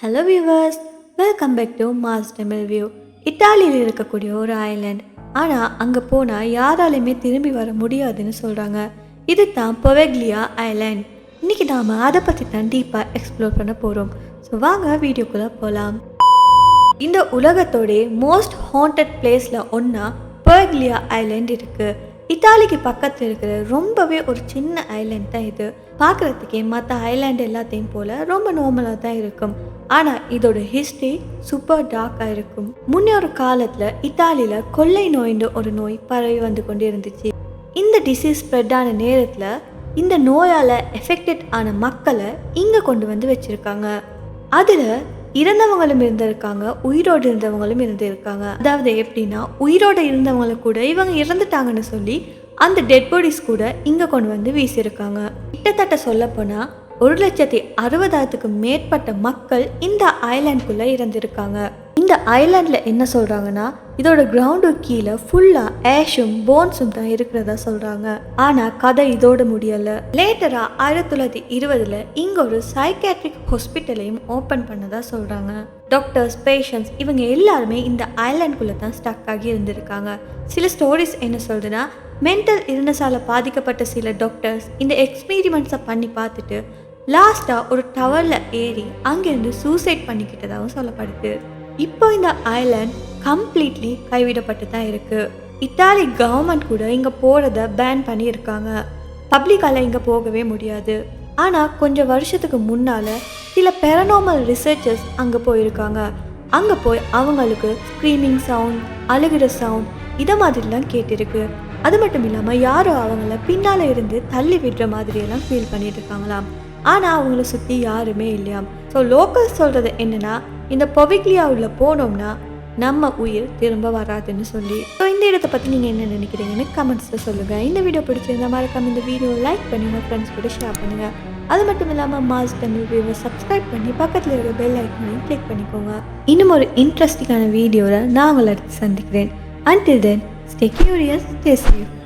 Hello viewers, welcome back to mass Tamil view. இத்தாலியில் இருக்கக்கூடிய ஒரு ஐலாண்ட். ஆனால் அங்கே போனால் யாராலையுமே திரும்பி வர முடியாதுன்னு சொல்கிறாங்க. இது தான் பொவெக்லியா ஐலாண்ட். இன்றைக்கி நாம் அதை பற்றி தான் டீப்பாக எக்ஸ்ப்ளோர் பண்ண போகிறோம். ஸோ வாங்க வீடியோக்குள்ளே போகலாம். இந்த உலகத்தோடைய மோஸ்ட் ஹாண்டட் பிளேஸில் ஒன்றா பொவெக்லியா ஐலாண்ட் இருக்குது. இத்தாலிக்கு பக்கத்தில் இருக்கிற ரொம்பவே ஒரு சின்ன ஐலாண்ட் தான் இது. பார்க்குறதுக்கே மற்ற ஐலாண்ட் எல்லாத்தையும் போல் ரொம்ப நார்மலாக தான் இருக்கும். ஆனால் இதோட ஹிஸ்ட்ரி சூப்பர் டார்க்காக இருக்கும். முன்னொரு காலத்தில் இத்தாலியில் கொள்ளை நோயின்ற ஒரு நோய் பரவி வந்து கொண்டு இருந்துச்சு. இந்த டிசீஸ் ஸ்ப்ரெட் ஆன நேரத்தில் இந்த நோயால் எஃபெக்டட் ஆன மக்களை இங்கே கொண்டு வந்து வச்சுருக்காங்க. அதில் இறந்தவங்களும் இருந்திருக்காங்க, உயிரோடு இருந்தவங்களும் இருந்திருக்காங்க. அதாவது எப்படின்னா, உயிரோடு இருந்தவங்களை கூட இவங்க இறந்துட்டாங்கன்னு சொல்லி அந்த டெட் பாடிஸ் கூட இங்கே கொண்டு வந்து வீசியிருக்காங்க. கிட்டத்தட்ட சொல்லப்போனால் 1,60,000 மேற்பட்ட மக்கள் இந்த ஐலாண்டுக்குள்ளே இறந்துருக்காங்க. இந்த ஐலாண்டில் என்ன சொல்கிறாங்கன்னா, இதோட கிரவுண்டு கீழே ஃபுல்லாக ஆஷும் போன்ஸும் தான் இருக்கிறதா சொல்கிறாங்க. ஆனால் கதை இதோட முடியலை. லேட்டராக 1920 இங்கே ஒரு சைக்காட்ரிக் ஹாஸ்பிட்டலையும் ஓப்பன் பண்ணதா சொல்கிறாங்க. டாக்டர்ஸ், பேஷண்ட்ஸ் இவங்க எல்லாருமே இந்த ஐலாண்டுக்குள்ளே தான் ஸ்டக் ஆகி இருந்திருக்காங்க. சில ஸ்டோரிஸ் என்ன சொல்றதுன்னா, மென்டல் இல்னஸால் பாதிக்கப்பட்ட சில டாக்டர்ஸ் இந்த எக்ஸ்பீரிமெண்ட்ஸை பண்ணி பார்த்துட்டு லாஸ்ட்டாக ஒரு டவரில் ஏறி அங்கேருந்து சூசைட் பண்ணிக்கிட்டதாகவும் சொல்லப்படுது. இப்போ இந்த ஐலாண்ட் கம்ப்ளீட்லி கைவிடப்பட்டு தான் இருக்குது. இத்தாலி கவர்மெண்ட் கூட இங்கே போகிறத பேன் பண்ணியிருக்காங்க. பப்ளிக்கால் இங்கே போகவே முடியாது. ஆனால் கொஞ்சம் வருஷத்துக்கு முன்னால் சில பெரனார்மல் ரிசர்ச்சர்ஸ் அங்கே போயிருக்காங்க. அங்கே போய் அவங்களுக்கு ஸ்க்ரீமிங் சவுண்ட், அழுகிற சவுண்ட் இதை மாதிரிலாம் கேட்டிருக்கு. அது மட்டும் இல்லாமல் யாரோ அவங்கள பின்னால் இருந்து தள்ளி விடுற மாதிரியெல்லாம் ஃபீல் பண்ணிட்டு இருக்காங்களாம். ஆனால் அவங்கள சுற்றி யாருமே இல்லையாம். ஸோ லோக்கல் சொல்கிறது என்னென்னா, இந்த பொவெக்லியா உள்ள போனோம்னா நம்ம உயிர் திரும்ப வராதுன்னு சொல்லி. ஸோ இந்த இடத்தை பற்றி நீங்கள் என்ன நினைக்கிறீங்கன்னு கமெண்ட்ஸில் சொல்லுங்கள். இந்த வீடியோ பிடிச்சிருந்தா மறக்காம இந்த வீடியோ லைக் பண்ணி உங்கள் ஃப்ரெண்ட்ஸ் கூட ஷேர் பண்ணுங்கள். அது மட்டும் இல்லாமல் மாஸ் தமிழ் வியூவை சப்ஸ்கிரைப் பண்ணி பக்கத்தில் இருக்கிற பெல் ஐக்கனையும் கிளிக் பண்ணிக்கோங்க. இன்னும் ஒரு இன்ட்ரெஸ்டிங்கான வீடியோவில் நான் உங்களை அடுத்து சந்திக்கிறேன். Until then, stay curious, stay safe.